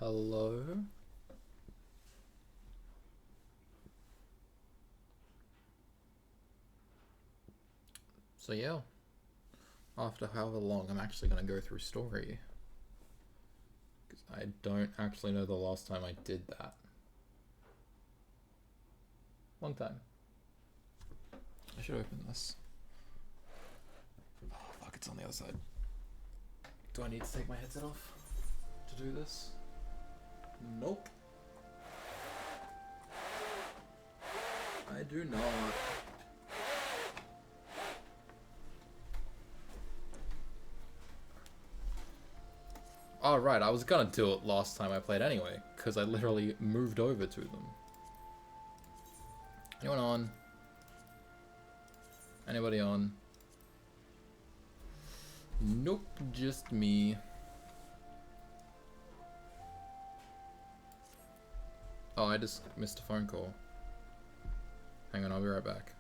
Hello? So yeah, after however long, I'm actually going to go through story. Because I don't actually know the last time I did that. Long time. I should open this. Oh fuck, it's on the other side. Do I need to take my headset off to do this? Nope. I do not. Oh right, I was gonna do it last time I played anyway, because I literally moved over to them. Anyone on? Anybody on? Nope, just me. Oh, I just missed a phone call. Hang on, I'll be right back.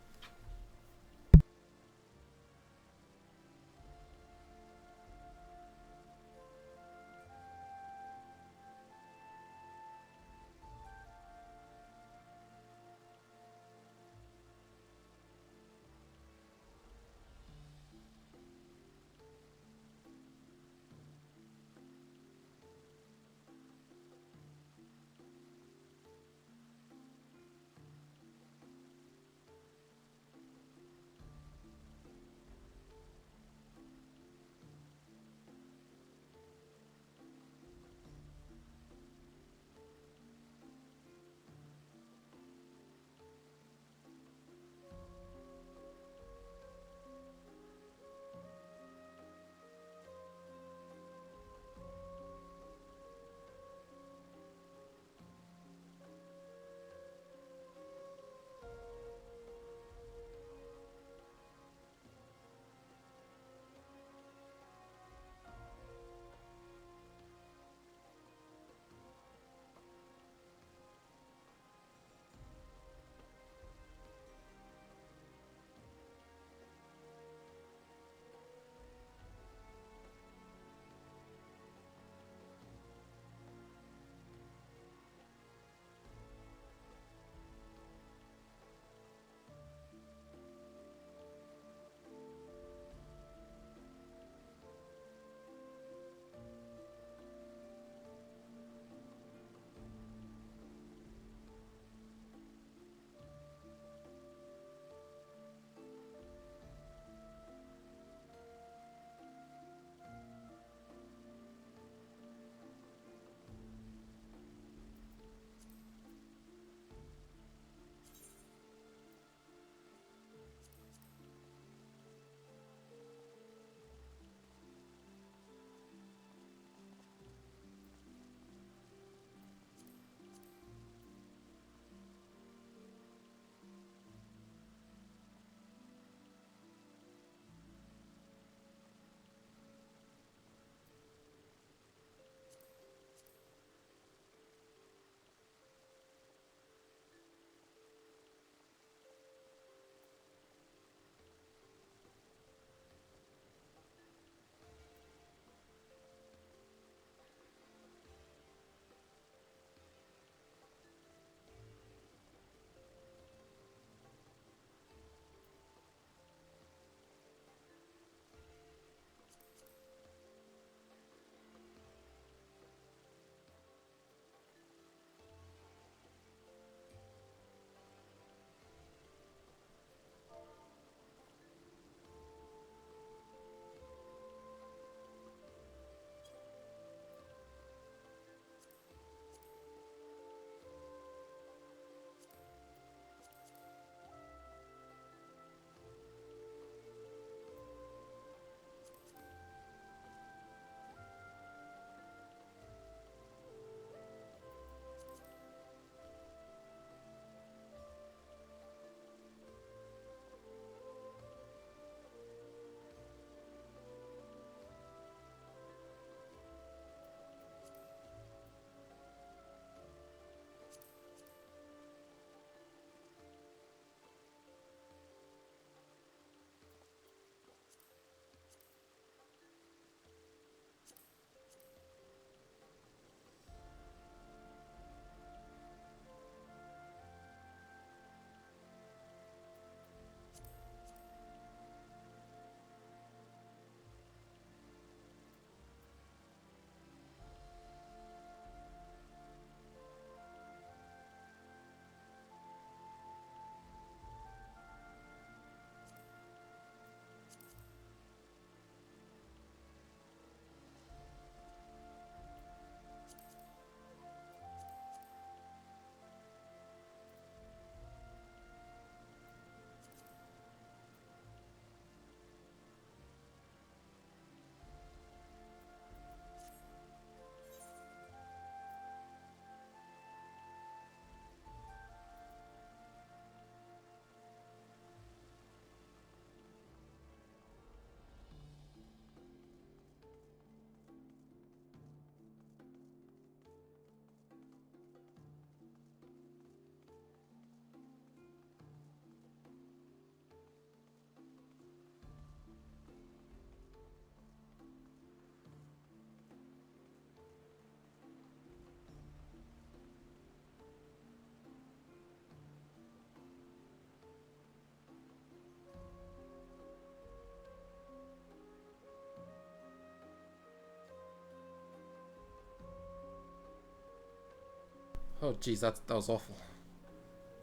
Oh, geez, that was awful.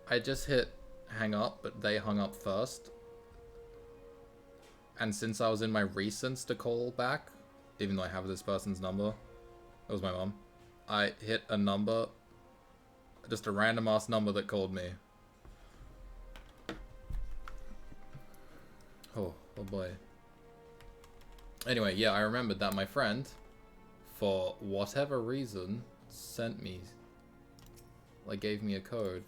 I just hit hang up, but they hung up first. And since I was in my recents to call back, even though I have this person's number, it was my mom, I hit a number, just a random ass number that called me. Oh boy. Anyway, yeah, I remembered that my friend, for whatever reason, sent me, like, gave me a code.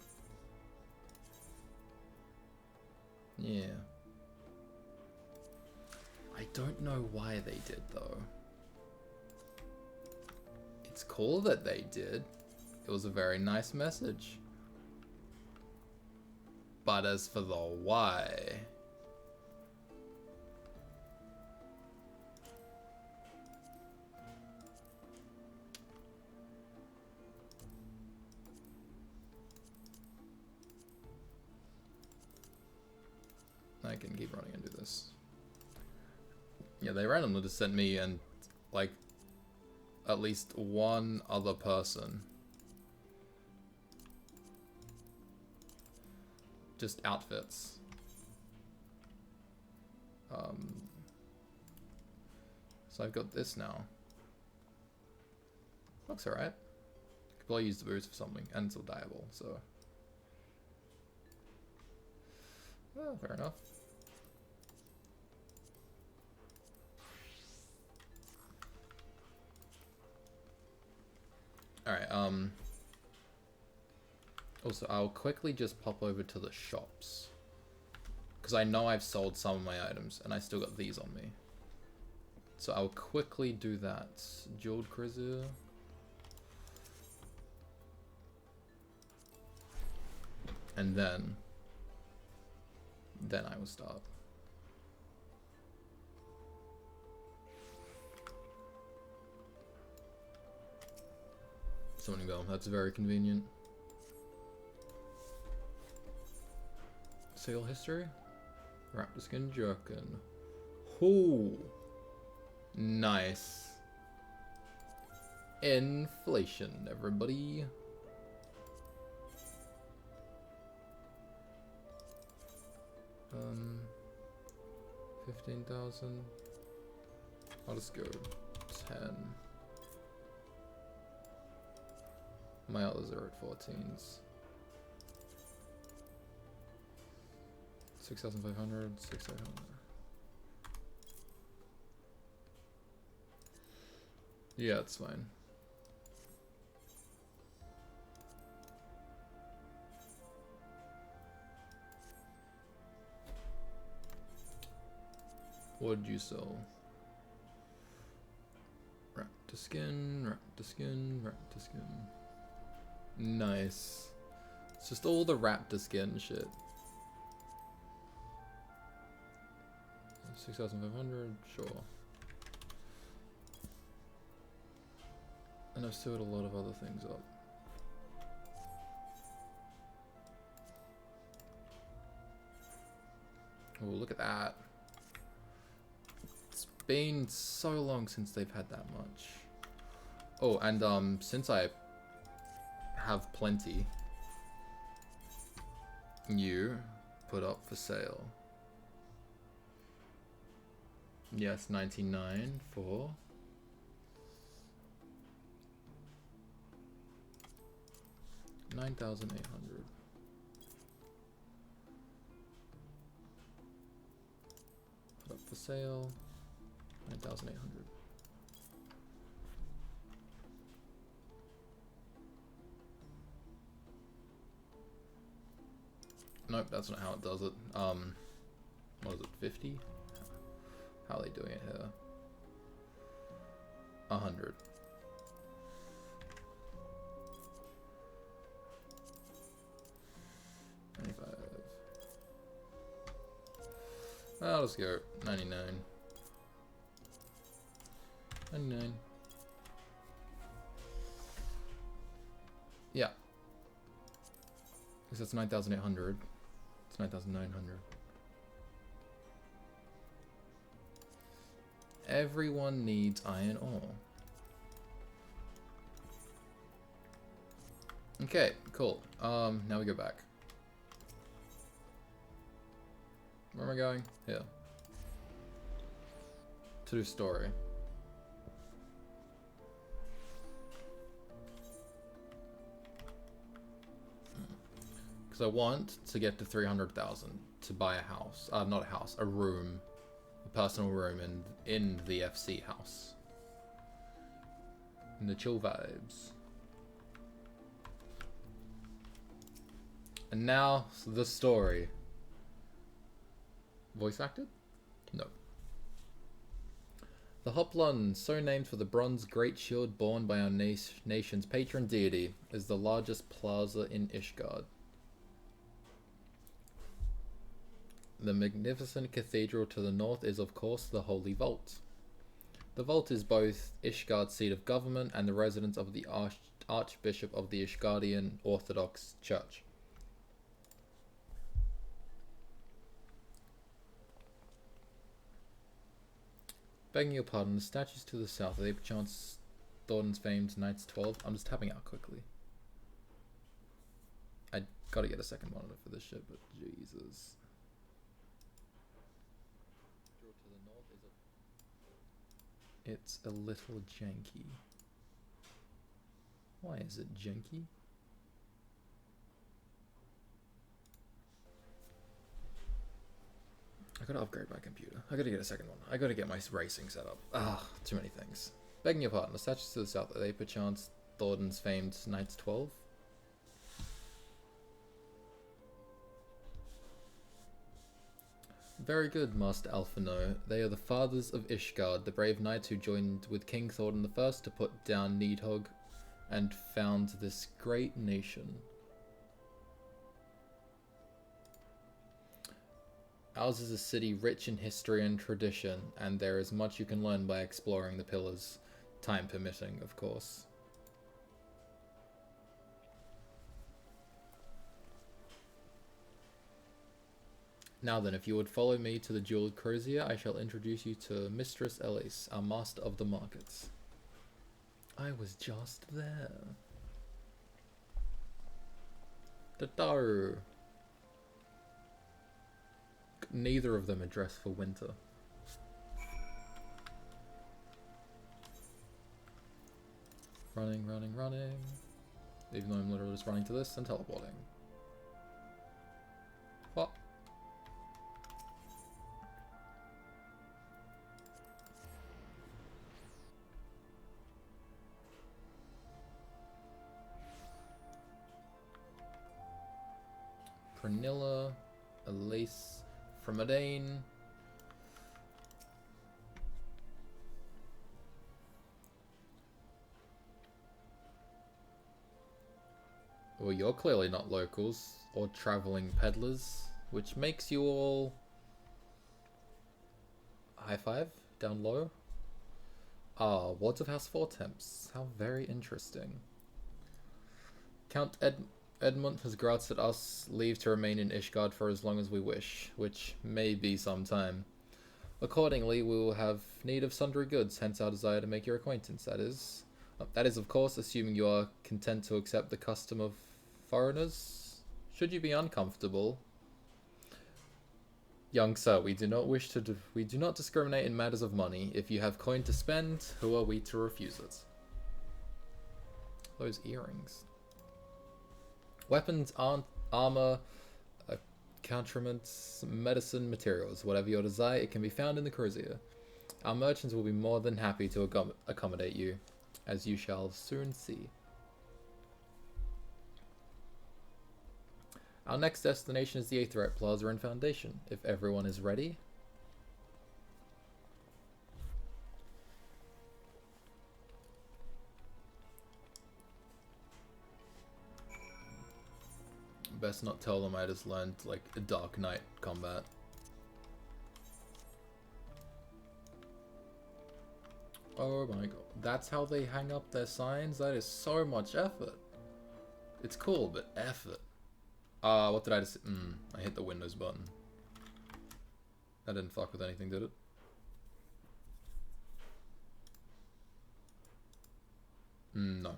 Yeah. I don't know why they did, though. It's cool that they did. It was a very nice message. But as for the why... I can keep running and do this. Yeah, they randomly just sent me and, like, at least one other person. Just outfits. So I've got this now. Looks alright. Could probably use the boots for something, and it's all dyeable, so... Well, fair enough. Alright, also, I'll quickly just pop over to the shops. Because I know I've sold some of my items, and I still got these on me. So I'll quickly do that. Jeweled Cruiser. And then I will start. Summoning Bell, that's very convenient. Sale history? Raptor Skin Jerkin. Ooh. Nice. Inflation, everybody. Um, 15,000. I'll just go 10. My others are at 14s. 6,500, 6,500. Yeah, it's fine. What did you sell? Raptor skin, raptor skin, raptor skin. Nice. It's just all the raptor skin shit. 6,500, sure. And I've still got a lot of other things up. Oh, look at that. It's been so long since they've had that much. Oh, and since I have plenty, you put up for sale. Yes, 99 for 9,800. Put up for sale. 9,800. Nope, that's not how it does it. What is it, 50? How are they doing it here? 100. I'll just go 99. 99. Yeah. Because that's 9,800. It's 9,900. Everyone needs iron ore. Okay, cool. Now we go back. Where am I going? Here. To do story. Because I want to get to 300,000 to buy a house. Not a house, a room. A personal room in the FC house. In the chill vibes. And now, the story. Voice acted? No. The Hoplon, so named for the bronze great shield borne by our nation's patron deity, is the largest plaza in Ishgard. The magnificent cathedral to the north is, of course, the Holy Vault. The Vault is both Ishgard's seat of government and the residence of the Archbishop of the Ishgardian Orthodox Church. Begging your pardon, the statues to the south, are they perchance Thornton's famed Knights 12? I'm just tapping out quickly. I gotta get a second monitor for this shit, but Jesus. It's a little janky. Why is it janky? I gotta upgrade my computer. I gotta get a second one. I gotta get my racing set up. Ah, too many things. Begging your pardon, the statues to the south, are they perchance Thornton's famed Knights 12? Very good, Master Alphino. They are the fathers of Ishgard, the brave knights who joined with King Thornton I to put down Needhogg and found this great nation. Ours is a city rich in history and tradition, and there is much you can learn by exploring the pillars, time permitting, of course. Now then, if you would follow me to the jeweled crozier, I shall introduce you to Mistress Elise, our master of the markets. I was just there. Tataru. Neither of them are dressed for winter. Running, running, running. Even though I'm literally just running to this and teleporting. What? Pernilla, Elise, Fremadane. Well, you're clearly not locals or traveling peddlers, which makes you all high five down low. Ah, Wards of House 4 temps. How very interesting. Count Edmund has granted us leave to remain in Ishgard for as long as we wish, which may be some time. Accordingly, we will have need of sundry goods, hence our desire to make your acquaintance, that is, of course, assuming you are content to accept the custom of foreigners. Should you be uncomfortable, young sir, we do not discriminate in matters of money. If you have coin to spend, who are we to refuse it? Those earrings. Weapons, armor, accoutrements, medicine, materials, whatever your desire, it can be found in the crozier. Our merchants will be more than happy to accommodate you, as you shall soon see. Our next destination is the Aetherite Plaza and Foundation, if everyone is ready. Best not tell them I just learned, like, a Dark Knight combat. Oh my god. That's how they hang up their signs? That is so much effort. It's cool, but effort. What did I just... I hit the Windows button. That didn't fuck with anything, did it? No.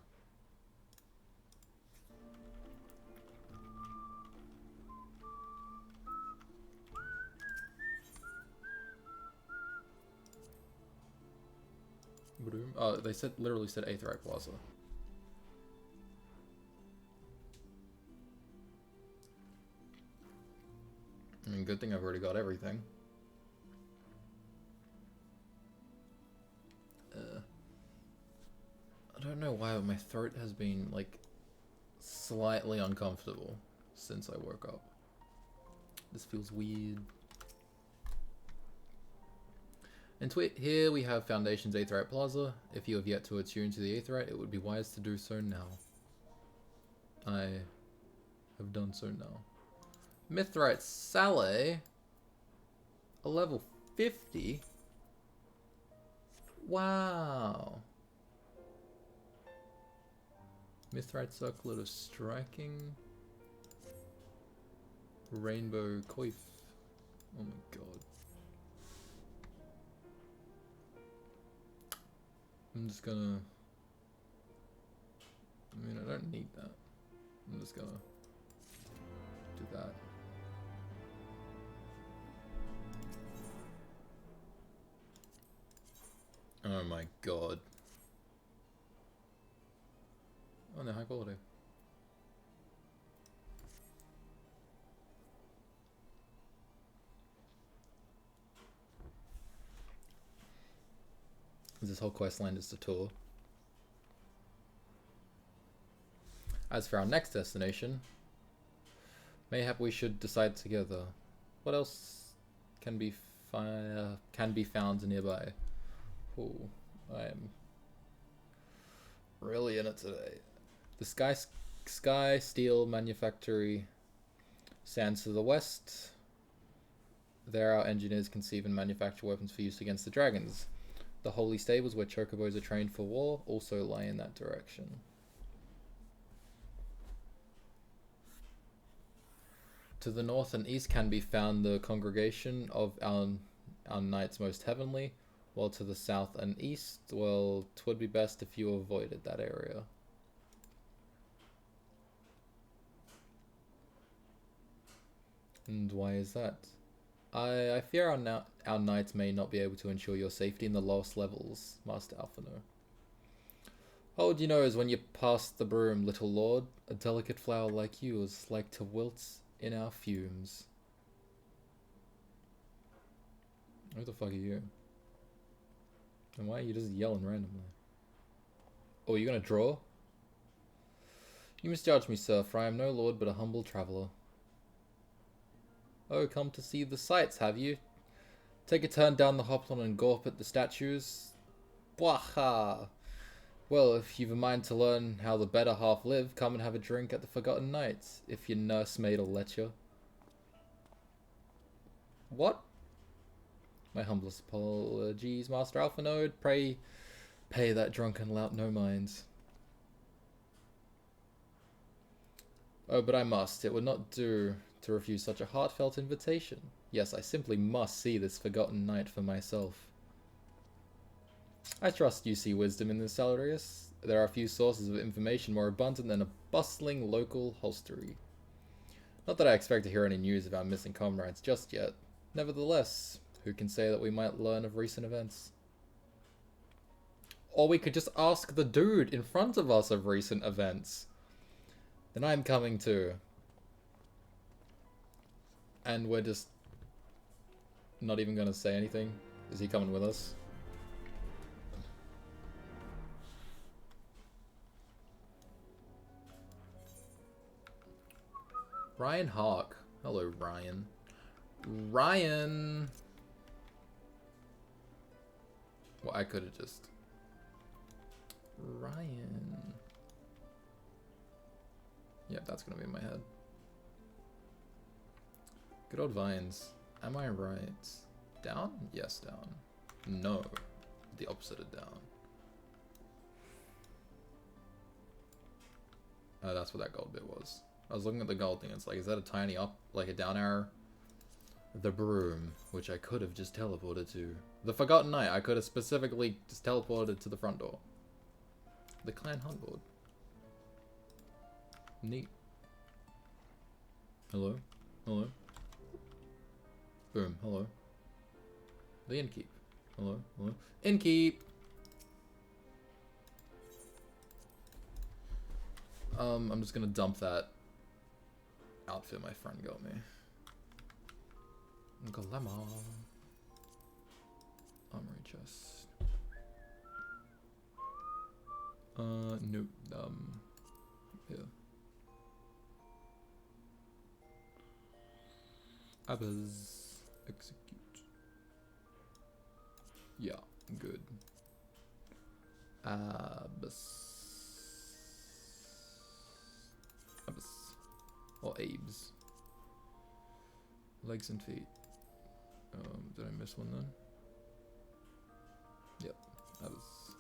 Oh, they literally said Aetheryte Plaza. I mean, good thing I've already got everything. I don't know why, but my throat has been, like, slightly uncomfortable since I woke up. This feels weird. And here we have Foundation's Aetheryte Plaza. If you have yet to attune to the Aetheryte, it would be wise to do so now. I have done so now. Mithrite Saleh, a level 50? Wow. Mithrite Circlet of Striking. Rainbow Coif. Oh my god. I'm just gonna... I mean, I don't need that. I'm just gonna do that. Oh my god. Oh, they're high quality. This whole quest line is a tour. As for our next destination, mayhap we should decide together. What else can be found nearby? Oh, I am really in it today. The Sky Steel Manufactory stands to the west. There our engineers conceive and manufacture weapons for use against the dragons. The holy stables where chocobos are trained for war also lie in that direction. To the north and east can be found the congregation of our knights most heavenly, while to the south and east, well, 'twould be best if you avoided that area. And why is that? I fear our knights may not be able to ensure your safety in the lowest levels, Master Alphino. Hold your nose when you pass the broom, little lord. A delicate flower like you is like to wilt in our fumes. Who the fuck are you? And why are you just yelling randomly? Oh, are you gonna draw? You misjudge me, sir, for I am no lord but a humble traveller. Oh, come to see the sights, have you? Take a turn down the Hoplon and gawp at the statues. Bwaha! Well, if you've a mind to learn how the better half live, come and have a drink at the Forgotten Knights, if your nursemaid'll let you. What? My humblest apologies, Master Alphanode. Pray, pay that drunken lout no minds. Oh, but I must. It would not do to refuse such a heartfelt invitation. Yes, I simply must see this Forgotten Knight for myself. I trust you see wisdom in this, Salreus. There are few sources of information more abundant than a bustling local hostelry. Not that I expect to hear any news of our missing comrades just yet. Nevertheless, who can say that we might learn of recent events? Or we could just ask the dude in front of us of recent events. Then I'm coming too. And we're just not even gonna say anything. Is he coming with us? Ryan Hawk. Hello, Ryan. Ryan! Well, I could have just... Ryan... Yep, that's gonna be in my head. Good old vines. Am I right? Down? Yes, down. No. The opposite of down. Oh, that's what that gold bit was. I was looking at the gold thing, it's like, is that a tiny up, like a down arrow? The broom, which I could have just teleported to. The Forgotten Knight, I could have specifically just teleported to the front door. The clan hunt board. Neat. Hello? Hello? Boom, hello. The innkeep. Hello? Hello? Innkeep! I'm just gonna dump that outfit my friend got me. Glamour. Armory chest. No, yeah. Others execute. Yeah, good. Abyss. Or Abes. Legs and feet. Did I miss one then? Yep, Abyss.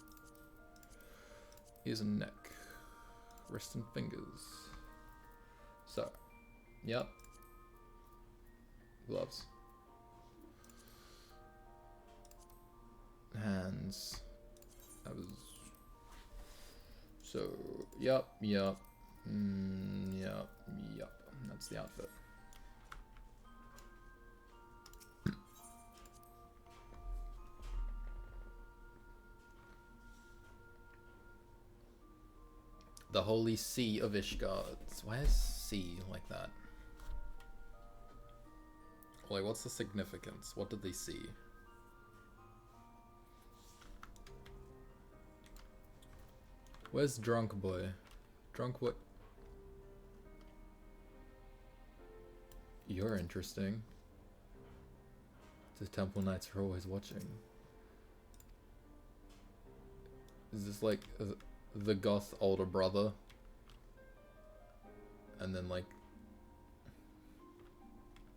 Ears and neck. Wrist and fingers. So, yep. Gloves. Hands. Abyss. So, yep. Yep. That's the outfit. The Holy Sea of Ishgard. Why is sea like that? Like, what's the significance? What did they see? Where's Drunk Boy? Drunk what? You're interesting. The Temple Knights are always watching. Is this like the goth older brother? And then like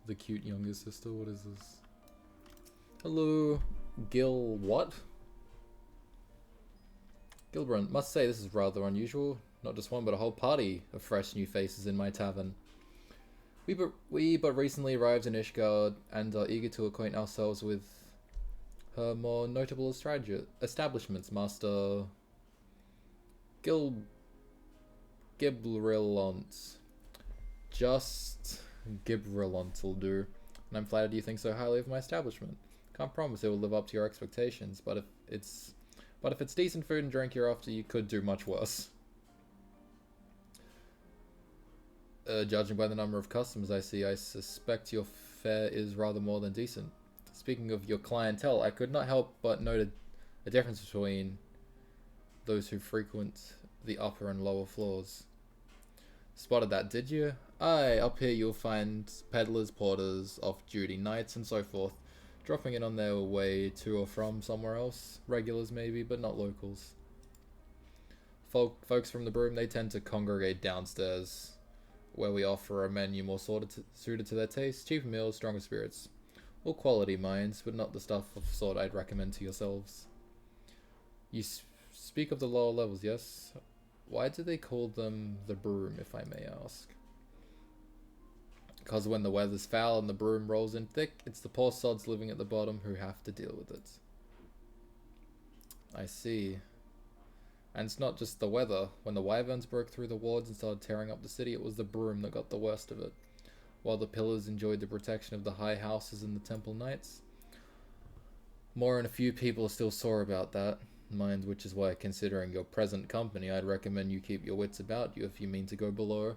the cute younger sister? What is this? Hello, Gil what? Gilbrand, must say this is rather unusual. Not just one, but a whole party of fresh new faces in my tavern. We but recently arrived in Ishgard and are eager to acquaint ourselves with her more notable establishments, Master Gibrillant. Just Gibrillant will do. And I'm flattered you think so highly of my establishment. Can't promise it will live up to your expectations, but if it's decent food and drink you're after, you could do much worse. Judging by the number of customers I see, I suspect your fare is rather more than decent. Speaking of your clientele, I could not help but note a difference between those who frequent the upper and lower floors. Spotted that, did you? Aye, up here you'll find peddlers, porters, off-duty knights, and so forth, dropping in on their way to or from somewhere else. Regulars maybe, but not locals. Folks from the broom, they tend to congregate downstairs, where we offer a menu more suited to their taste, cheaper meals, stronger spirits. All quality minds, but not the stuff of sort I'd recommend to yourselves. You speak of the lower levels, yes? Why do they call them the broom, if I may ask? Because when the weather's foul and the broom rolls in thick, it's the poor sods living at the bottom who have to deal with it. I see. And it's not just the weather. When the wyverns broke through the wards and started tearing up the city, it was the broom that got the worst of it. While the pillars enjoyed the protection of the high houses and the temple knights. More and a few people are still sore about that. Mind, which is why, considering your present company, I'd recommend you keep your wits about you if you mean to go below.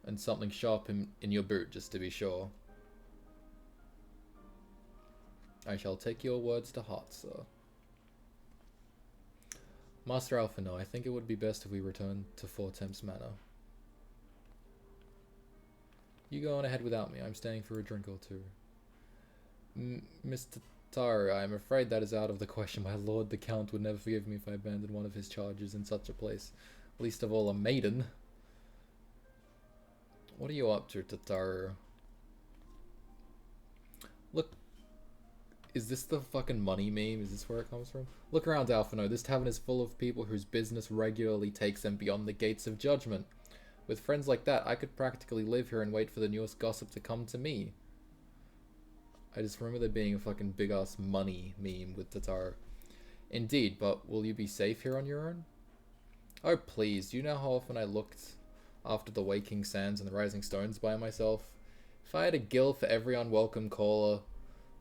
And something sharp in your boot, just to be sure. I shall take your words to heart, sir. Master Alpha, no, I think it would be best if we return to Four Temps Manor. You go on ahead without me. I'm staying for a drink or two. Mr. Taro, I am afraid that is out of the question. My lord, the Count, would never forgive me if I abandoned one of his charges in such a place. Least of all a maiden. What are you up to, Tataru? Look. Is this the fucking money meme? Is this where it comes from? Look around, Alphino. This tavern is full of people whose business regularly takes them beyond the gates of judgment. With friends like that, I could practically live here and wait for the newest gossip to come to me. I just remember there being a fucking big-ass money meme with Tataru. Indeed, but will you be safe here on your own? Oh, please. Do you know how often I looked after the waking sands and the rising stones by myself? If I had a guild for every unwelcome caller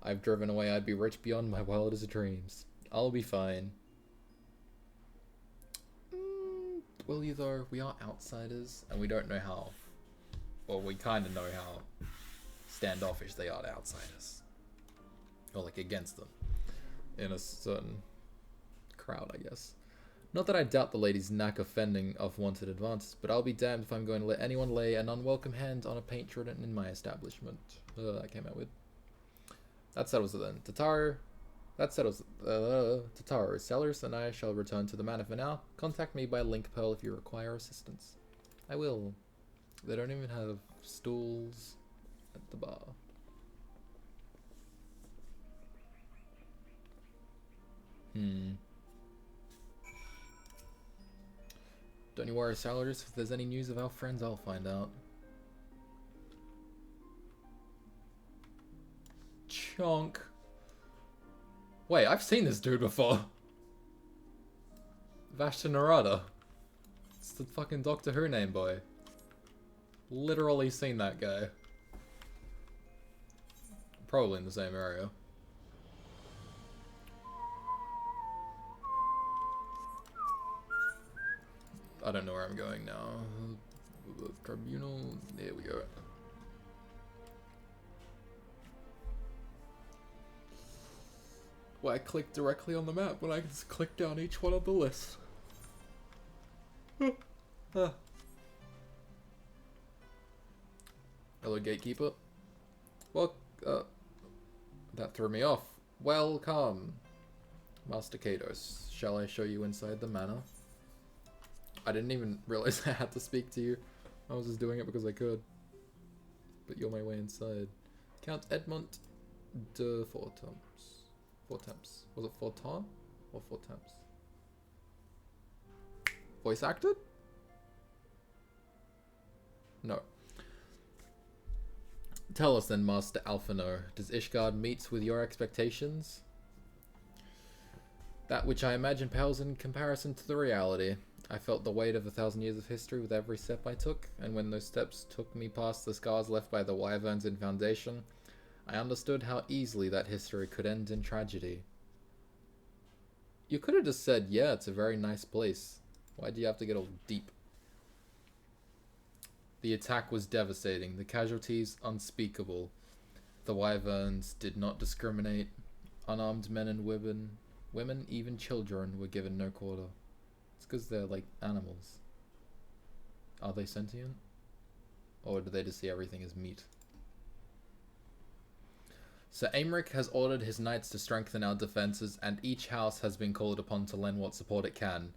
I've driven away, I'd be rich beyond my wildest dreams. I'll be fine. will you though? We are outsiders, and we don't know how... Well, we kind of know how standoffish they are to outsiders. Or, like, against them. In a certain crowd, I guess. Not that I doubt the lady's knack of fending off wanted advances, but I'll be damned if I'm going to let anyone lay an unwelcome hand on a patron in my establishment. I came out with. That settles it then. Tataru. That settles it. Tataru. Salreus and I shall return to the manor for now. Contact me by link pearl if you require assistance. I will. They don't even have stools at the bar. Don't you worry, Salreus. If there's any news of our friends, I'll find out. Chonk. Wait, I've seen this dude before. Vashta Narada. It's the fucking Doctor Who name boy. Literally seen that guy. Probably in the same area. I don't know where I'm going now. Tribunal. There we go. Well, I click directly on the map when I can just click down each one of the list. Hello, gatekeeper. Well, that threw me off. Welcome, Master Kados. Shall I show you inside the manor? I didn't even realize I had to speak to you. I was just doing it because I could. But you're my way inside. Count Edmont de Fortemps. Fortemps. Was it Fortin or Fortemps? Voice acted? No. Tell us then, Master Alphino. Does Ishgard meet with your expectations? That which I imagine pales in comparison to the reality. I felt the weight of 1,000 years of history with every step I took, and when those steps took me past the scars left by the wyverns in Foundation, I understood how easily that history could end in tragedy. You could have just said, yeah, it's a very nice place. Why do you have to get all deep? The attack was devastating, the casualties unspeakable. The wyverns did not discriminate. Unarmed men and women, even children, were given no quarter. It's because they're like animals. Are they sentient? Or do they just see everything as meat? Sir Aymeric has ordered his knights to strengthen our defences, and each house has been called upon to lend what support it can.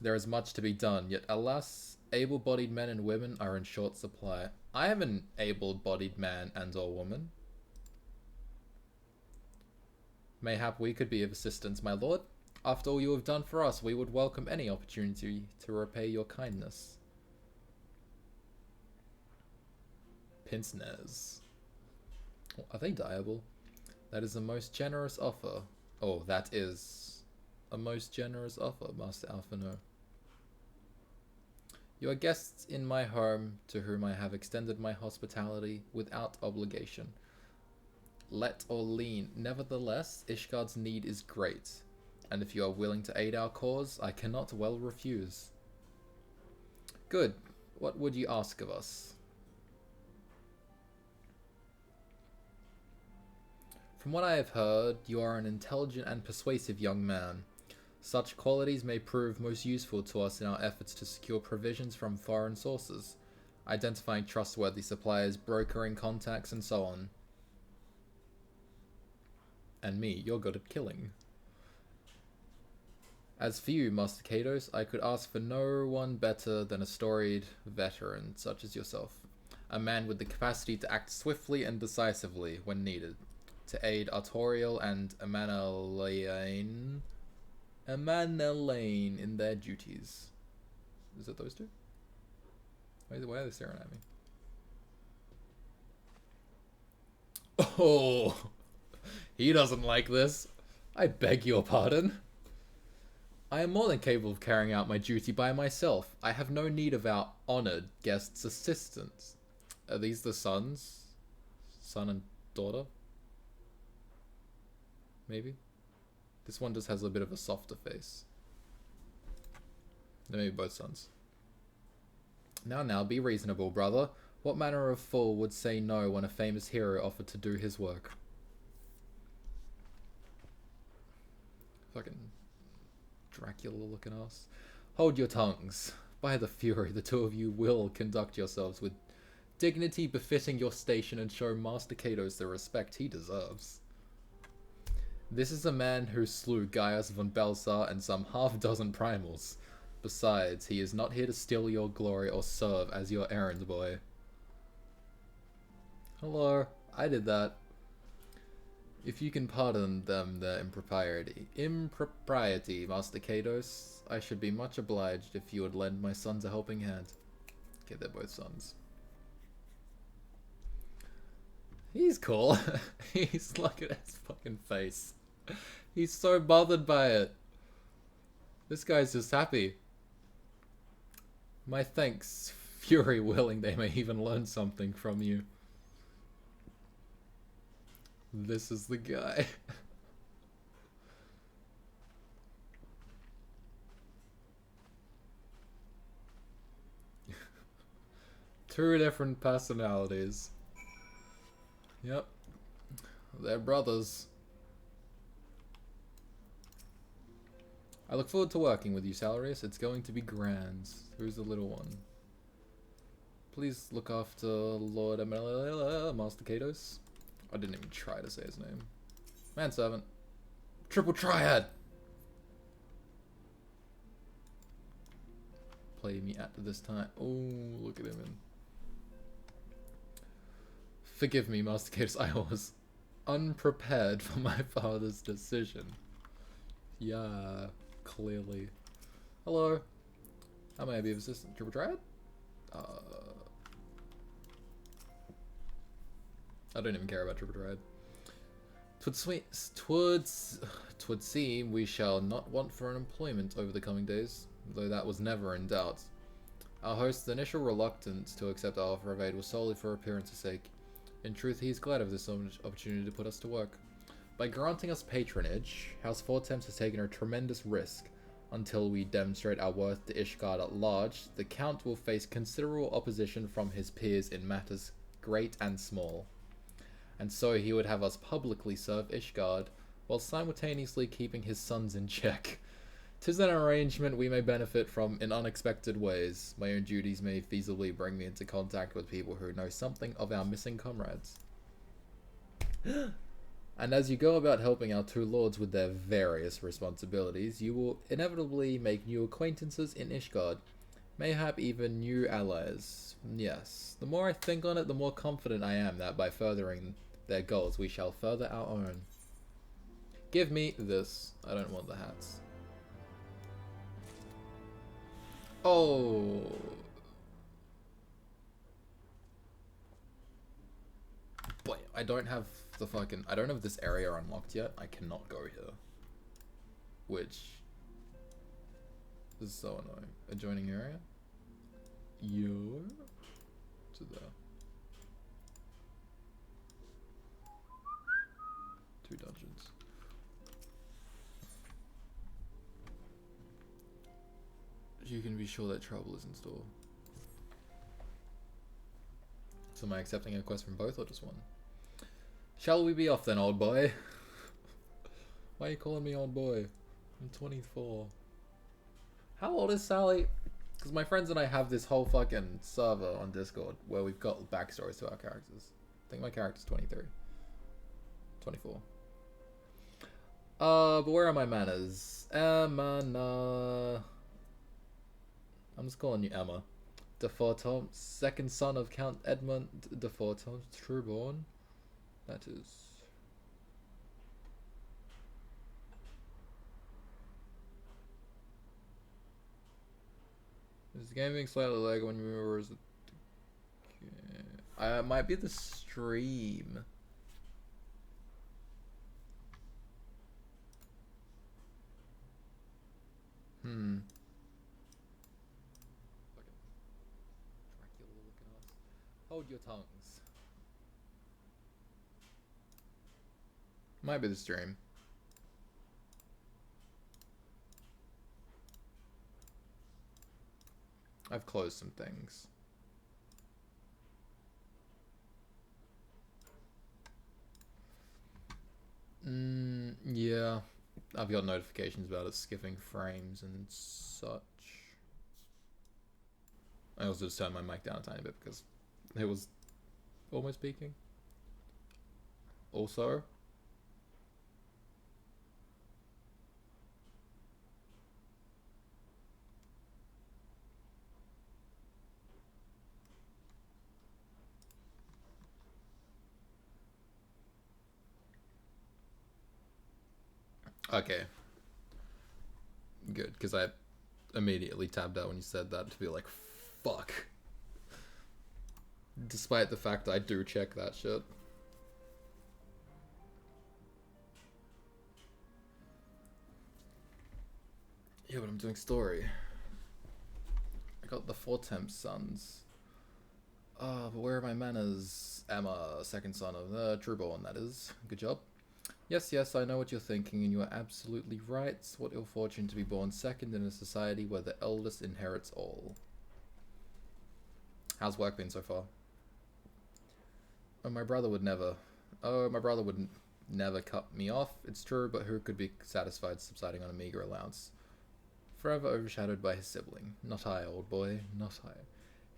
There is much to be done, yet alas, able-bodied men and women are in short supply. I am an able-bodied man and or woman. Mayhap we could be of assistance, my lord. After all you have done for us, we would welcome any opportunity to repay your kindness. Pince-nez. Are they dyeable? That is a most generous offer. Oh, that is a most generous offer, Master Alphino. You are guests in my home, to whom I have extended my hospitality without obligation. Let or lean. Nevertheless, Ishgard's need is great. And if you are willing to aid our cause, I cannot well refuse. Good. What would you ask of us? From what I have heard, you are an intelligent and persuasive young man. Such qualities may prove most useful to us in our efforts to secure provisions from foreign sources, identifying trustworthy suppliers, brokering contacts, and so on. And me, you're good at killing. As for you, Master Kados, I could ask for no one better than a storied veteran such as yourself. A man with the capacity to act swiftly and decisively when needed, to aid Artorial and Amanelaine in their duties. Is it those two? Why are they staring at me? Oh, he doesn't like this. I beg your pardon. I am more than capable of carrying out my duty by myself. I have no need of our honoured guest's assistance. Are these the sons? Son and daughter? Maybe? This one just has a bit of a softer face. Maybe both sons. Now, be reasonable, brother. What manner of fool would say no when a famous hero offered to do his work? Fucking Dracula looking ass. Hold your tongues. By the fury, the two of you will conduct yourselves with dignity befitting your station and show Master Kados the respect he deserves. This is a man who slew Gaius von Belsar and some half-dozen primals. Besides, he is not here to steal your glory or serve as your errand boy. Hello, I did that. If you can pardon them their impropriety, Master Kados, I should be much obliged if you would lend my sons a helping hand. Okay, they're both sons. He's cool. He's looking at his fucking face. He's so bothered by it. This guy's just happy. My thanks, fury willing they may even learn something from you. This is the guy. Two different personalities. Yep. They're brothers. I look forward to working with you, Salreus. It's going to be grand. Who's the little one? Please look after Lord Master Kados. I didn't even try to say his name. Manservant. Triple Triad! Play me at this time. Oh, look at him. Forgive me, Master Kados. I was unprepared for my father's decision. Yeah, clearly. Hello. How may I be of assistance? Triple Triad? I don't even care about Triple Triad. 'Twould seem we shall not want for an employment over the coming days, though that was never in doubt. Our host's initial reluctance to accept our offer of aid was solely for appearance's sake. In truth, he is glad of this opportunity to put us to work. By granting us patronage, House Fortemps has taken a tremendous risk. Until we demonstrate our worth to Ishgard at large, the Count will face considerable opposition from his peers in matters great and small. And so he would have us publicly serve Ishgard, while simultaneously keeping his sons in check. 'Tis an arrangement we may benefit from in unexpected ways. My own duties may feasibly bring me into contact with people who know something of our missing comrades. And as you go about helping our two lords with their various responsibilities, you will inevitably make new acquaintances in Ishgard, mayhap even new allies. Yes, the more I think on it, the more confident I am that by furthering their goals, we shall further our own. Give me this. I don't want the hats. Oh. Boy, I don't have this area unlocked yet. I cannot go here. Which is so annoying. Adjoining area? Yo. To there. 2 dungeons. You can be sure that trouble is in store. So am I accepting a quest from both or just one? Shall we be off then, old boy? Why are you calling me old boy? I'm 24. How old is Sally? Because my friends and I have this whole fucking server on Discord where we've got backstories to our characters. I think my character's 23. 24. But where are my manners? Emma, I'm just calling you Emma. De Fortemps, second son of Count Edmund de Fortemps, trueborn. That is. Is the game being slightly lag when you move, or is it? It might be the stream. Hold your tongues. Might be the stream. I've closed some things. Yeah. I've got notifications about it skipping frames and such. I also just turned my mic down a tiny bit because it was almost peaking. Also, okay, good, because I immediately tabbed out when you said that to be like, fuck. Despite the fact I do check that shit. Yeah, but I'm doing story. I got the 4 temp sons. Oh, but where are my manners? Emma, second son of the Trueborn, that is. Good job. Yes, yes, I know what you're thinking, and you are absolutely right. What ill fortune to be born second in a society where the eldest inherits all. How's work been so far? Oh, my brother would never. Oh, my brother would never cut me off. It's true, but who could be satisfied subsiding on a meager allowance? Forever overshadowed by his sibling. Not I, old boy. Not I.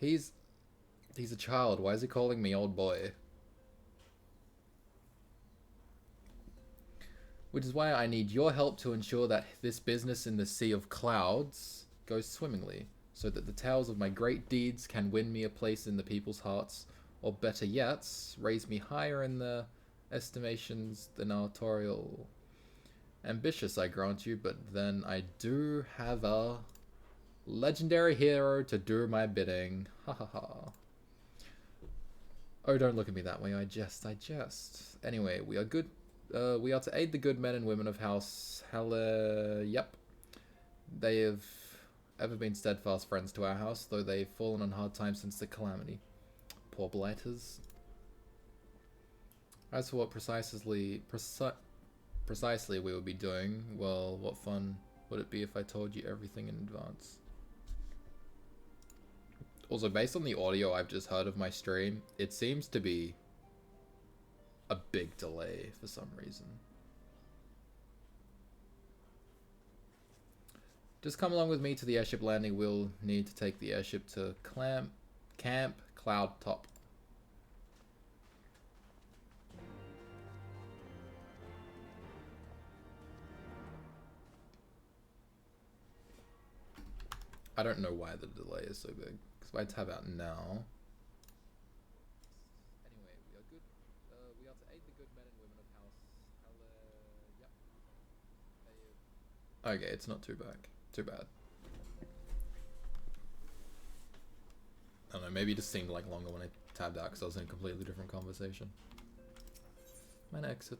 He's a child. Why is he calling me old boy? Which is why I need your help to ensure that this business in the sea of clouds goes swimmingly, so that the tales of my great deeds can win me a place in the people's hearts, or better yet, raise me higher in their estimations than autorial. Ambitious, I grant you, but then I do have a legendary hero to do my bidding. Ha ha ha. Oh, don't look at me that way. I jest. Anyway, we are good. We are to aid the good men and women of House Yep. They have ever been steadfast friends to our house, though they've fallen on hard times since the calamity. Poor blighters. As for what precisely we would be doing, well, what fun would it be if I told you everything in advance? Also, based on the audio I've just heard of my stream, it seems to be a big delay for some reason. Just come along with me to the airship landing. We'll need to take the airship to Camp Cloud Top. I don't know why the delay is so big, because if I tab out now... Anyway, we are good. We are to aid the good men and women of House Yep. Okay, it's not too bad. I don't know, maybe it just seemed like longer when I tabbed out because I was in a completely different conversation. Might exit.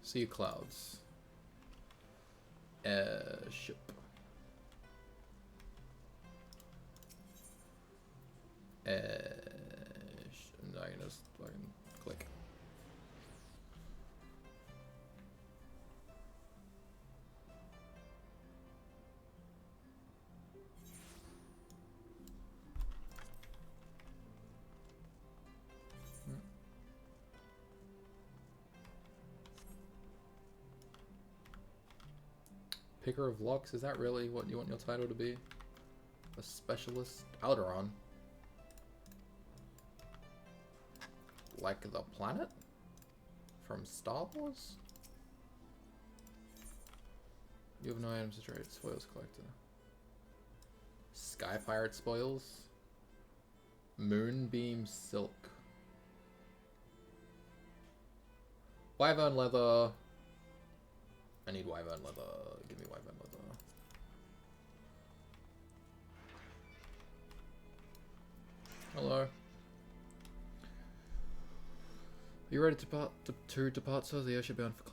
Sea clouds. Airship. No, I can just fucking click. Picker of locks, is that really what you want your title to be? A specialist? Alderon. Like the planet? From Star Wars? You have no items to trade. Spoils collector. Sky pirate spoils? Moonbeam silk. Wyvern leather. I need wyvern leather. Give me wyvern leather. Hello. Are you ready to depart, sir? The airship bound for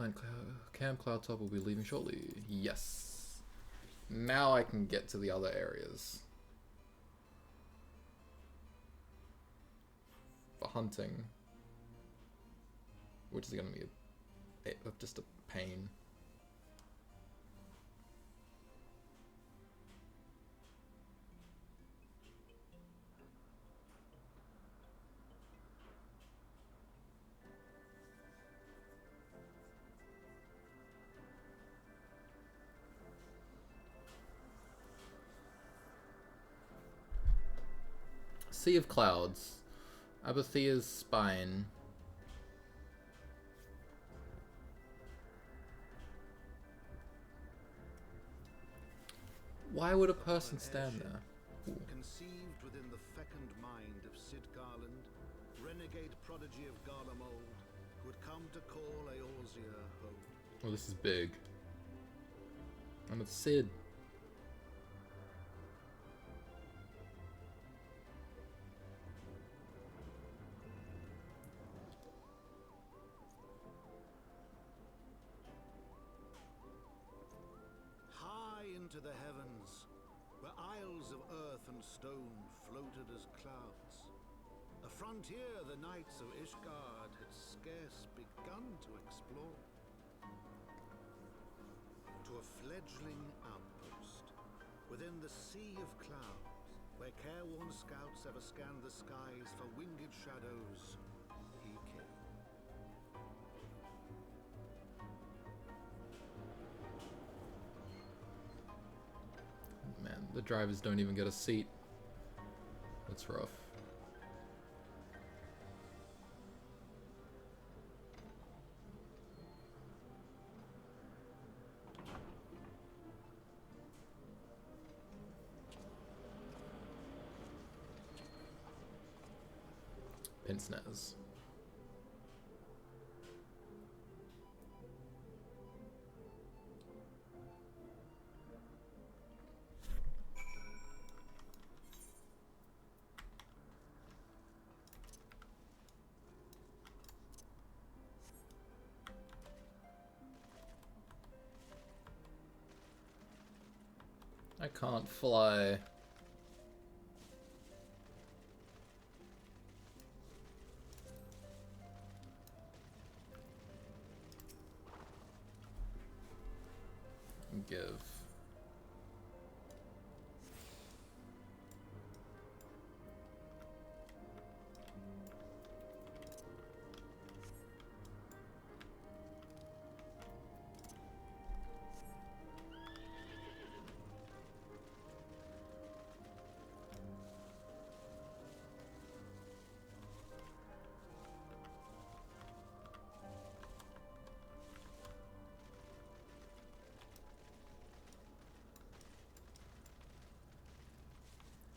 Camp Cloud Top will be leaving shortly. Yes. Now I can get to the other areas. for hunting, which is going to be just a pain. Sea of Clouds. Abathea's Spine. Why would a person stand there? Ooh. Conceived within the fecund mind of Sid Garland, renegade prodigy of Garlemald, who had come to call Eorzea home. Oh, this is big. And it's Sid. To the heavens, where isles of earth and stone floated as clouds. A frontier the knights of Ishgard had scarce begun to explore. To a fledgling outpost, within the sea of clouds, where careworn scouts ever scanned the skies for winged shadows, he came. Man, the drivers don't even get a seat. That's rough. Pince-nez. I can't fly. Give.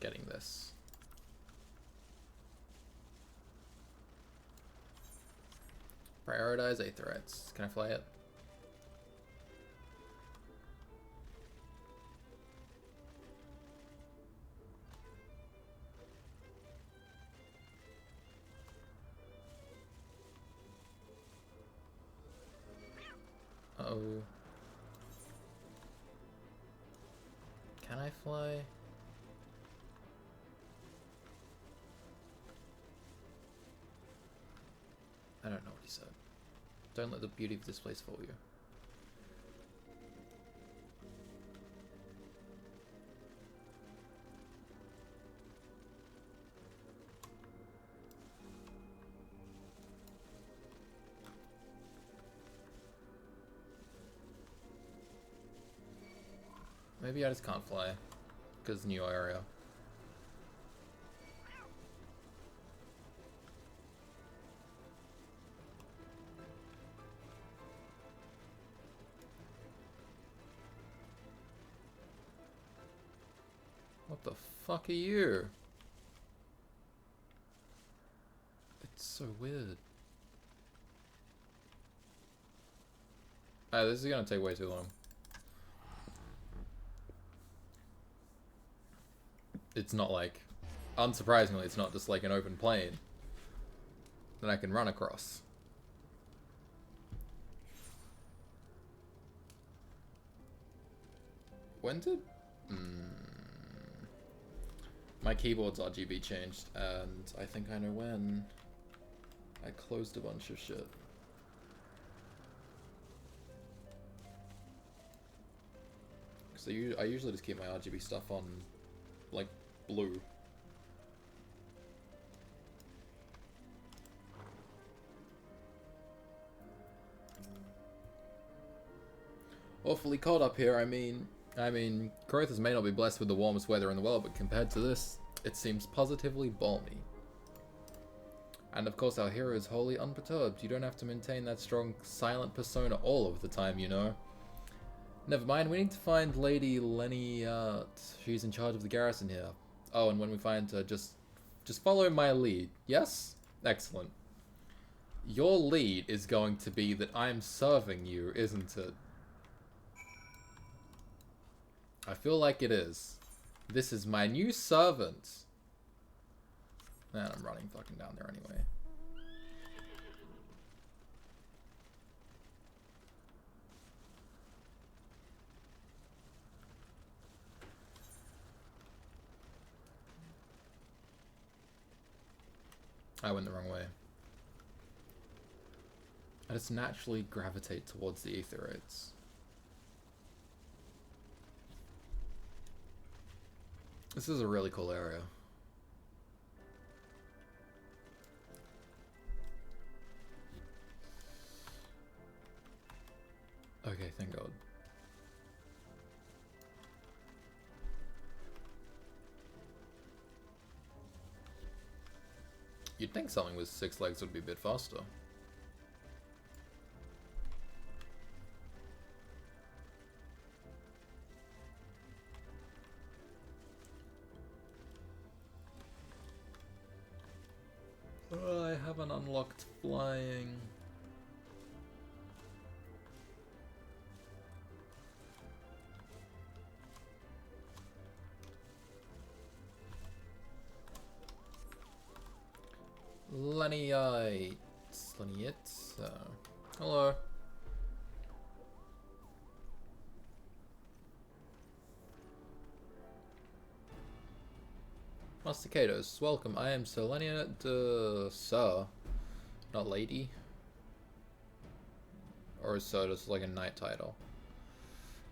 Getting this. Prioritize Aetherites. Can I fly it? Uh-oh. Can I fly? I don't know what he said. Don't let the beauty of this place fool you. Maybe I just can't fly because new area. What the fuck are you? It's so weird. This is gonna take way too long. It's not like, unsurprisingly, it's not just like an open plane that I can run across. When did... My keyboard's RGB changed, and I think I know when. I closed a bunch of shit. So I usually just keep my RGB stuff on, like, blue. Awfully cold up here. I mean, Crothers may not be blessed with the warmest weather in the world, but compared to this, it seems positively balmy. And of course, our hero is wholly unperturbed. You don't have to maintain that strong, silent persona all of the time, you know. Never mind, we need to find Lady Lenny, she's in charge of the garrison here. Oh, and when we find her, just follow my lead. Yes? Excellent. Your lead is going to be that I'm serving you, isn't it? I feel like it is. This is my new servant. Man, I'm running fucking down there anyway. I went the wrong way. I just naturally gravitate towards the Aetherites. This is a really cool area. Okay, thank God. You'd think something with 6 legs would be a bit faster. Oh, I haven't unlocked flying. Lennyite. Hello. Master Katos, welcome. I am Selenia de Sir, not lady. Or is Sir just like a knight title?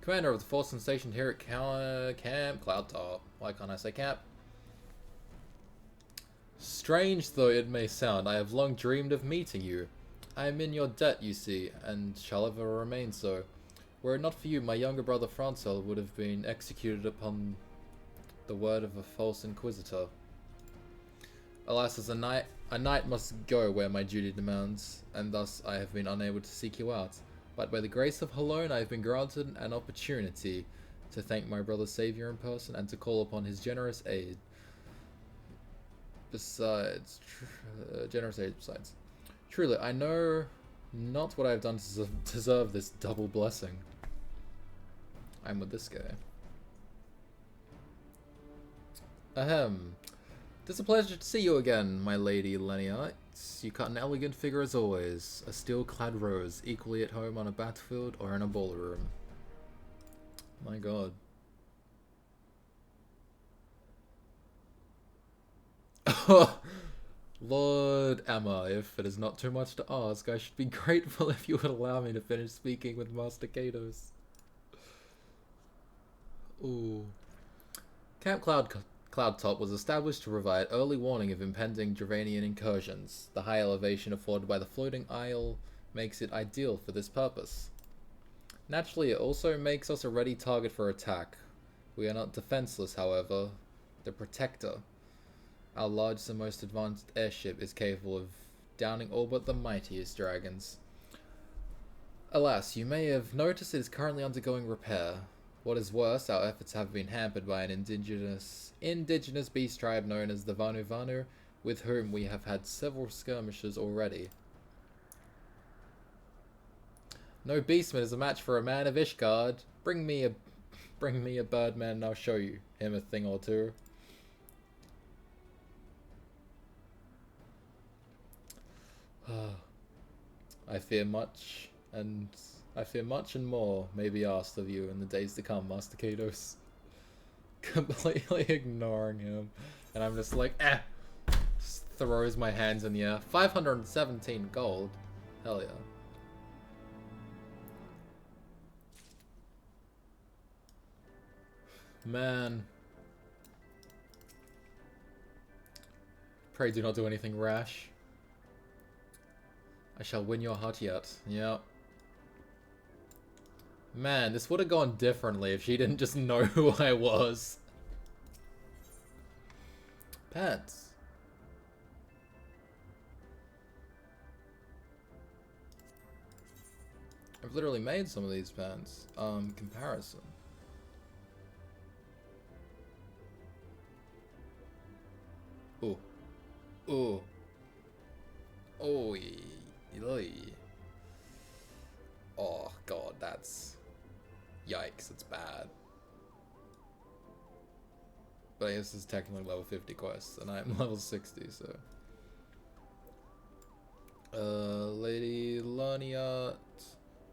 Commander of the force stationed here at Camp Cloudtop. Why can't I say camp? Strange though it may sound, I have long dreamed of meeting you. I am in your debt, you see, and shall ever remain so. Were it not for you, my younger brother Francel would have been executed upon the word of a false inquisitor. Alas, as a knight must go where my duty demands, and thus I have been unable to seek you out. But by the grace of Halone, I have been granted an opportunity to thank my brother's savior in person and to call upon his generous aid. Besides, truly, I know not what I have done to deserve this double blessing. I'm with this guy. Ahem. It's a pleasure to see you again, my lady Lennyite. You cut an elegant figure as always. A steel-clad rose, equally at home on a battlefield or in a ballroom. My god. Lord Emma, if it is not too much to ask, I should be grateful if you would allow me to finish speaking with Master Katos. Ooh. Camp Cloudtop was established to provide early warning of impending Dravanian incursions. The high elevation afforded by the floating isle makes it ideal for this purpose. Naturally, it also makes us a ready target for attack. We are not defenseless, however. The Protector, our largest and most advanced airship, is capable of downing all but the mightiest dragons. Alas, you may have noticed it is currently undergoing repair. What is worse, our efforts have been hampered by an indigenous beast tribe known as the Vanu Vanu, with whom we have had several skirmishes already. No beastman is a match for a man of Ishgard. Bring me a birdman and I'll show you him a thing or two. I fear much and more may be asked of you in the days to come, Master Katos. Completely ignoring him. And I'm just like, just throws my hands in the air. 517 gold. Hell yeah. Man. Pray do not do anything rash. I shall win your heart yet. Yep. Man, this would have gone differently if she didn't just know who I was. Pets. I've literally made some of these pants. Comparison. Ooh. Ooh. Oh, oh god, that's... Yikes, it's bad. But I guess this is technically level 50 quests, and I'm level 60, so... Lady Laniat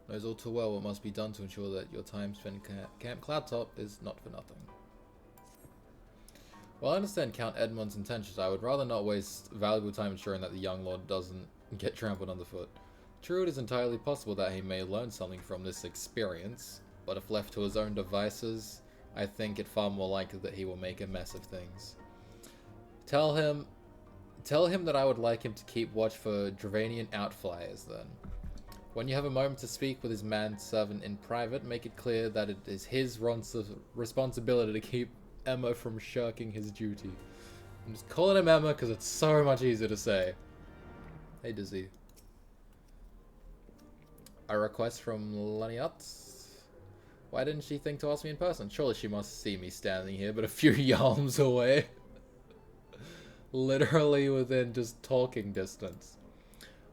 knows all too well what must be done to ensure that your time spent in Camp Cloudtop is not for nothing. While I understand Count Edmund's intentions, I would rather not waste valuable time ensuring that the young lord doesn't get trampled underfoot. True, it is entirely possible that he may learn something from this experience, but if left to his own devices, I think it far more likely that he will make a mess of things. Tell him that I would like him to keep watch for Dravanian outflyers then. When you have a moment to speak with his manservant in private, make it clear that it is his responsibility to keep Emma from shirking his duty. I'm just calling him Emma because it's so much easier to say. Hey Dizzy. A request from Laniat. Why didn't she think to ask me in person? Surely she must see me standing here but a few yalms away. Literally within just talking distance.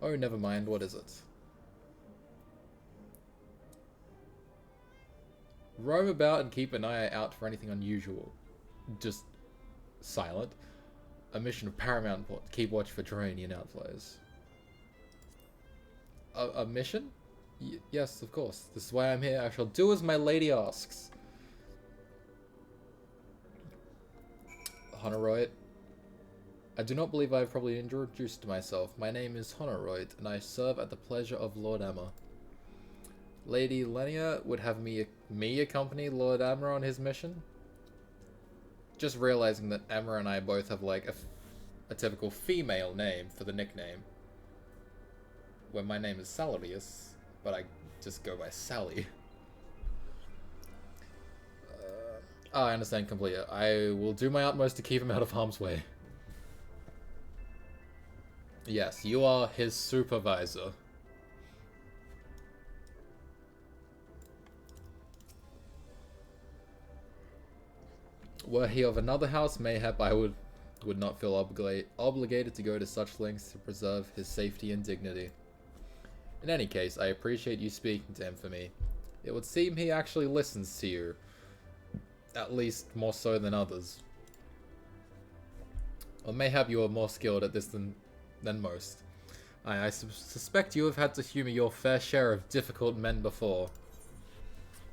Oh, never mind. What is it? Roam about and keep an eye out for anything unusual. Just silent. A mission of paramount importance. Keep watch for Dravanian outflows. A mission? Yes, of course. This is why I'm here. I shall do as my lady asks. Honoroid. I do not believe I have probably introduced myself. My name is Honoroid, and I serve at the pleasure of Lord Emma. Lady Lenia would have me accompany Lord Emma on his mission? Just realizing that Emma and I both have like a typical female name for the nickname. When my name is Salreus, but I just go by Sally. I understand completely. I will do my utmost to keep him out of harm's way. Yes, you are his supervisor. Were he of another house, mayhap I would not feel obligated to go to such lengths to preserve his safety and dignity. In any case, I appreciate you speaking to him for me. It would seem he actually listens to you. At least more so than others. Or mayhap you are more skilled at this than most. I suspect you have had to humor your fair share of difficult men before.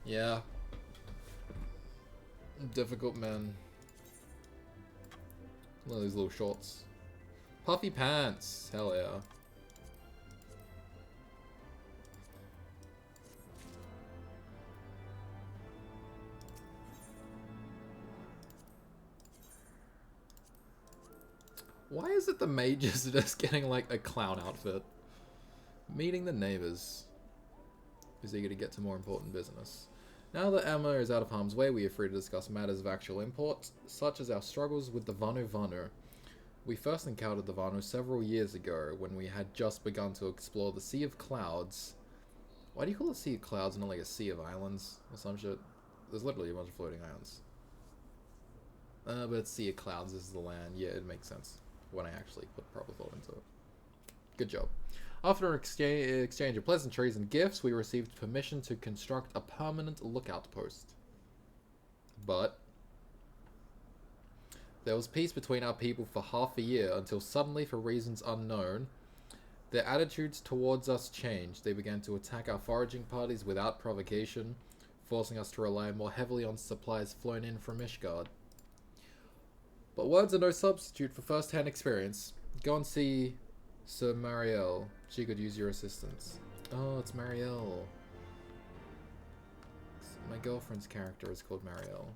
Yeah. Difficult men. One of these little shorts. Puffy pants. Hell yeah. Why is it the mages are just getting like a clown outfit? Meeting the neighbors. Is eager to get to more important business. Now that Emma is out of harm's way, we are free to discuss matters of actual import, such as our struggles with the Vanu. We first encountered the Vanu several years ago, when we had just begun to explore the Sea of Clouds. Why do you call it Sea of Clouds and not like a Sea of Islands or some shit? There's literally a bunch of floating islands. But it's Sea of Clouds, this is the land. Yeah, it makes sense when I actually put proper thought into it. Good job. After an exchange of pleasantries and gifts, we received permission to construct a permanent lookout post. But there was peace between our people for half a year until suddenly, for reasons unknown, their attitudes towards us changed. They began to attack our foraging parties without provocation, forcing us to rely more heavily on supplies flown in from Ishgard. But words are no substitute for first-hand experience. Go and see Sir Marielle. She could use your assistance. Oh, it's Marielle. My girlfriend's character is called Marielle.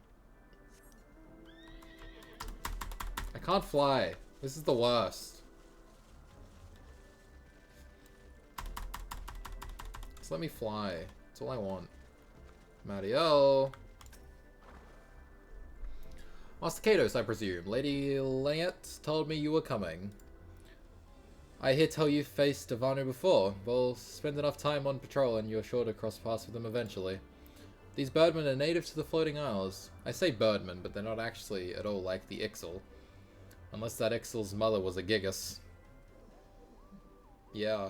I can't fly. This is the worst. Just let me fly. That's all I want. Marielle. Master Kados, I presume. Lady Lynette told me you were coming. I hear tell you faced Ivano before. Well, spend enough time on patrol and you're sure to cross paths with them eventually. These birdmen are native to the floating isles. I say birdmen, but they're not actually at all like the Ixal. Unless that Ixal's mother was a Gigas. Yeah,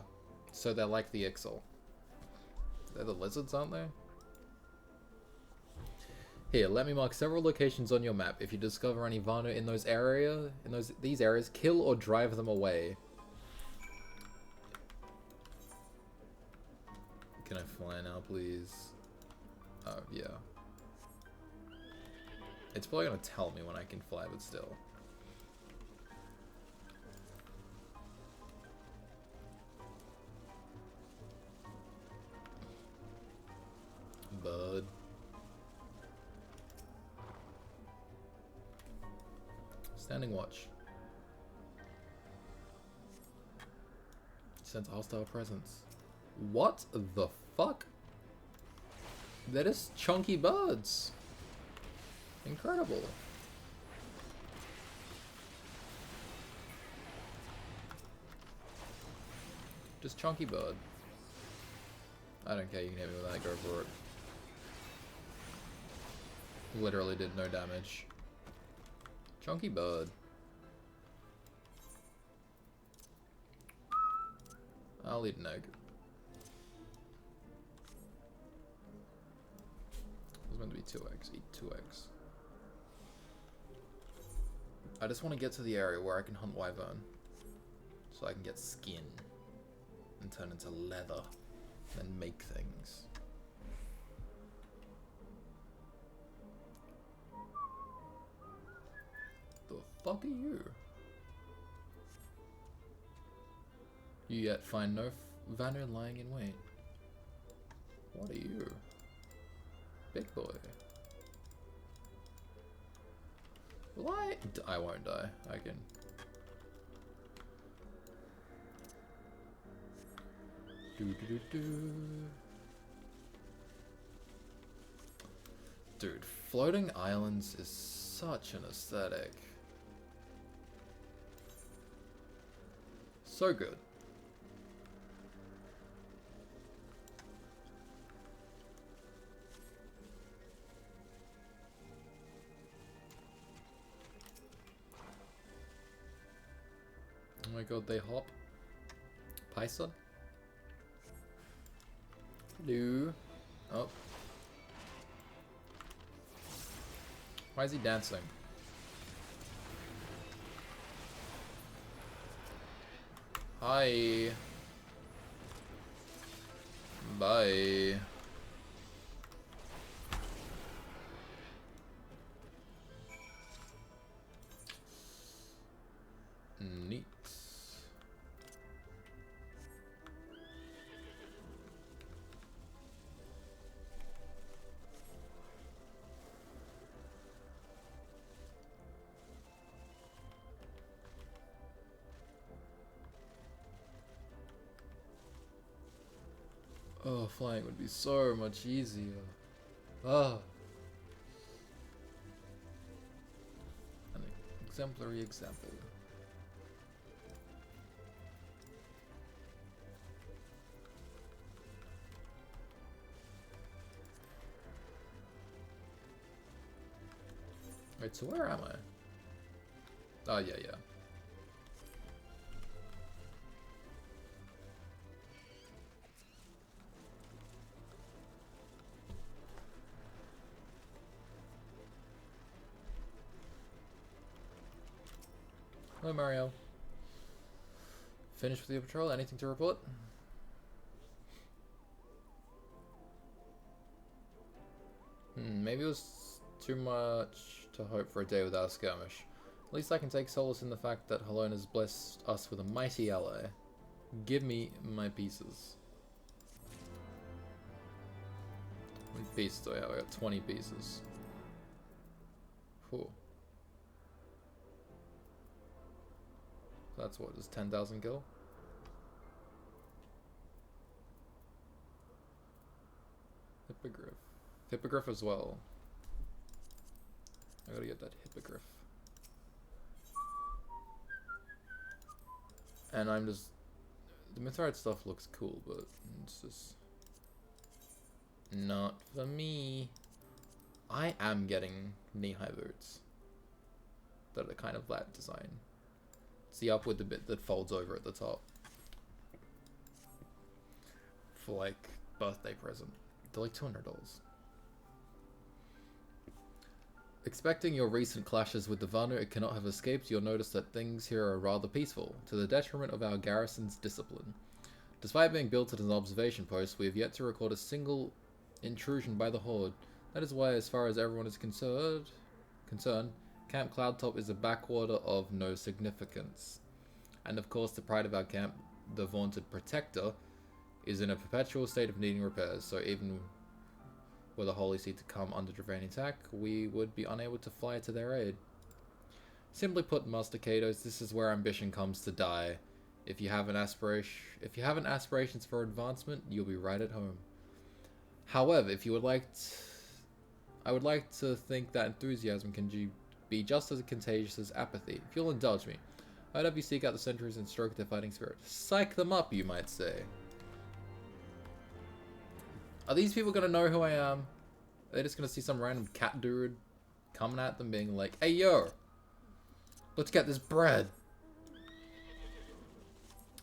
so they're like the Ixal. They're the lizards, aren't they? Here, let me mark several locations on your map. If you discover any Vano in these areas, kill or drive them away. Can I fly now, please? Oh, yeah. It's probably gonna tell me when I can fly, but still. Bud. Standing watch. Sense hostile presence. What the fuck? They're just chunky birds. Incredible. Just chunky bird. I don't care, you can hit me with that, go for it. Literally did no damage. Chunky bird. I'll eat an egg. It was meant to be 2 eggs. Eat 2 eggs. I just want to get to the area where I can hunt wyvern. So I can get skin. And turn into leather. And make things. The fuck are you? You yet find no Vano lying in wait. What are you? Big boy. Will I? I won't die. I can. Dude, floating islands is such an aesthetic. So good. Oh my god, they hop. Paisa? Hello. Oh. Why is he dancing? Hi. Bye. Neat. Oh, flying would be so much easier. Ah. An exemplary example. Wait, so where am I? Oh, yeah, yeah. Hello, Mario. Finished with your patrol? Anything to report? Maybe it was too much to hope for a day without a skirmish. At least I can take solace in the fact that Helon has blessed us with a mighty ally. Give me my pieces. How many pieces do I have? I got 20 pieces. Cool. That's what, is 10,000 gil? Hippogriff. Hippogriff as well. I gotta get that hippogriff. And I'm just... The Mithrite stuff looks cool, but it's just... not for me. I am getting knee-high boots. That are kind of that design. It's the up with the bit that folds over at the top. For like, birthday present. They're like $200. Expecting your recent clashes with the Vanu, it cannot have escaped you'll notice that things here are rather peaceful, to the detriment of our garrison's discipline. Despite being built as an observation post, we have yet to record a single intrusion by the Horde. That is why, as far as everyone is concerned, Camp Cloudtop is a backwater of no significance. And of course, the pride of our camp, the vaunted Protector, is in a perpetual state of needing repairs, so even were the Holy See to come under Dravanian attack, we would be unable to fly to their aid. Simply put, Master Kados, this is where ambition comes to die. If you have aspirations for advancement, you'll be right at home. However, if you would like I would like to think that enthusiasm can be just as contagious as apathy. If you'll indulge me, I'd have you seek out the sentries and stroke their fighting spirit. Psych them up, you might say. Are these people gonna know who I am? Are they just gonna see some random cat dude coming at them being like, hey yo, let's get this bread?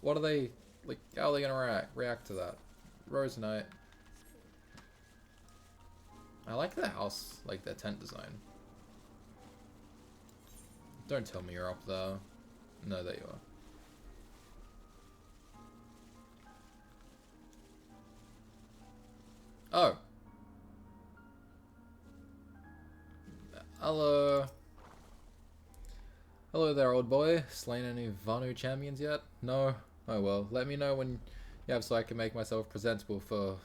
What are they, like, how are they gonna react to that? Rose Knight. I like their house, like their tent design. Don't tell me you're up there. No, there you are. Oh. Hello. Hello there, old boy. Slain any Vanu champions yet? No? Oh well, let me know when you have so I can make myself presentable for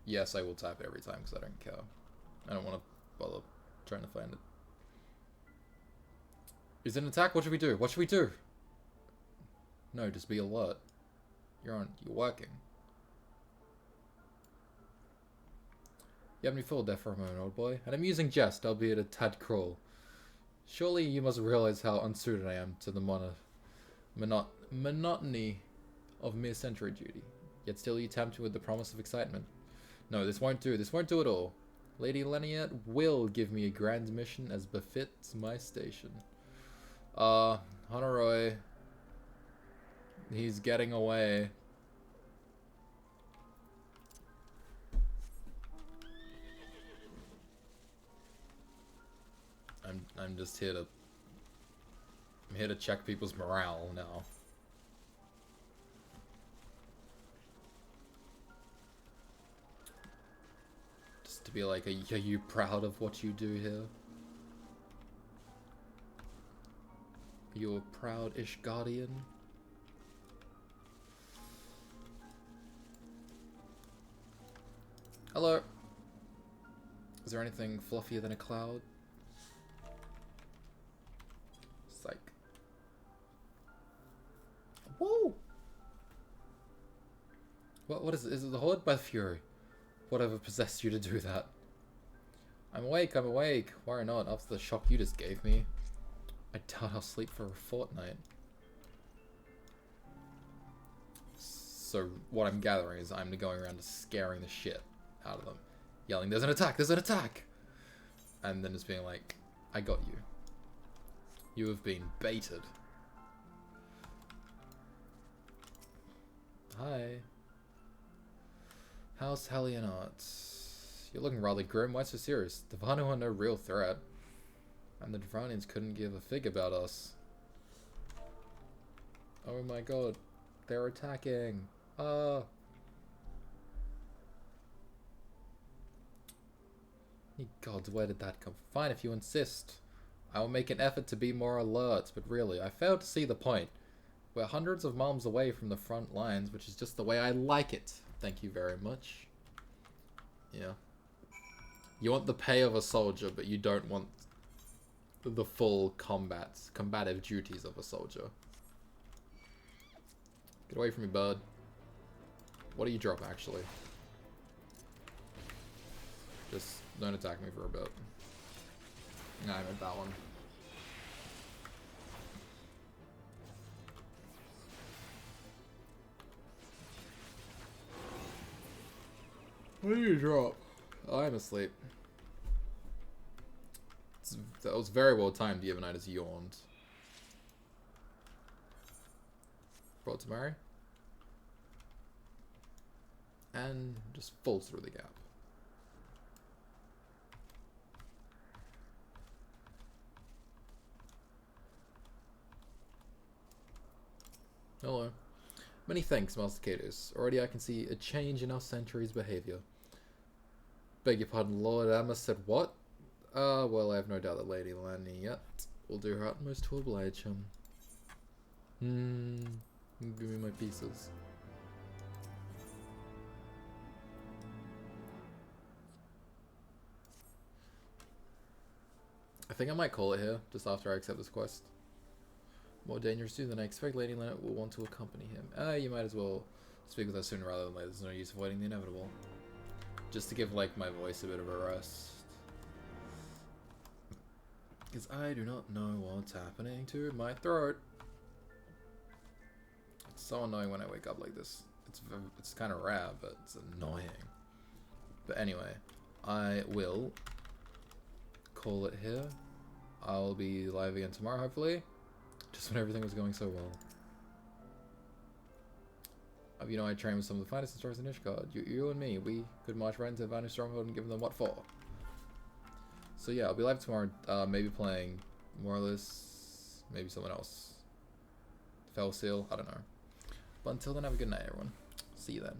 Yes, I will type it every time because I don't care. I don't want to bother trying to find it. Is it an attack? What should we do? What should we do? No, just be alert. You're working. You have me fooled there for a moment, old boy. An amusing jest, albeit a tad cruel. Surely you must realize how unsuited I am to the monotony of mere sentry duty. Yet still you tempt me with the promise of excitement. No, this won't do. This won't do at all. Lady Leniette will give me a grand mission as befits my station. Honoroi. He's getting away. I'm just here to... I'm here to check people's morale now. Just to be like, are you proud of what you do here? You're a proud Ishgardian? Hello. Is there anything fluffier than a cloud? Psych. Whoa! What is it? Is it the Horde by Fury? Whatever possessed you to do that? I'm awake, I'm awake. Why not? After the shock you just gave me. I doubt I'll sleep for a fortnight. So what I'm gathering is I'm going around just scaring the shit out of them. Yelling, there's an attack, there's an attack! And then just being like, I got you. You have been baited. Hi. How's Hellion Arts? You're looking rather grim. Why so serious? The Vanu are no real threat. And the Dravanians couldn't give a fig about us. Oh my god. They're attacking. Ye gods, where did that come from? Fine, if you insist. I will make an effort to be more alert, but really, I fail to see the point. We're hundreds of miles away from the front lines, which is just the way I like it. Thank you very much. Yeah. You want the pay of a soldier, but you don't want the full combative duties of a soldier. Get away from me, bud. What do you drop, actually? Just don't attack me for a bit. Nah, I meant that one. What do you drop? Oh, I'm asleep. That was very well timed, the Knight has yawned. Brought to marry. And just falls through the gap. Hello. Many thanks, Master Kados. Already I can see a change in our century's behavior. Beg your pardon, Lord Amma said what? Well, I have no doubt that Lady Laniet will do her utmost to oblige him. Give me my pieces. I think I might call it here, just after I accept this quest. More dangerous too than I expect, Lady Laniet will want to accompany him. You might as well speak with us sooner rather than later. There's no use avoiding the inevitable. Just to give, like, my voice a bit of a rest. Because I do not know what's happening to my throat. It's so annoying when I wake up like this. It's kind of rare, but it's annoying. But anyway, I will call it here. I'll be live again tomorrow, hopefully. Just when everything was going so well. You know, I trained with some of the finest instructors in Ishgard. You and me, we could march right into Vanished Stronghold and give them what for. So yeah, I'll be live tomorrow, maybe playing Moralist, maybe someone else. Fell Seal, I don't know. But until then, have a good night, everyone. See you then.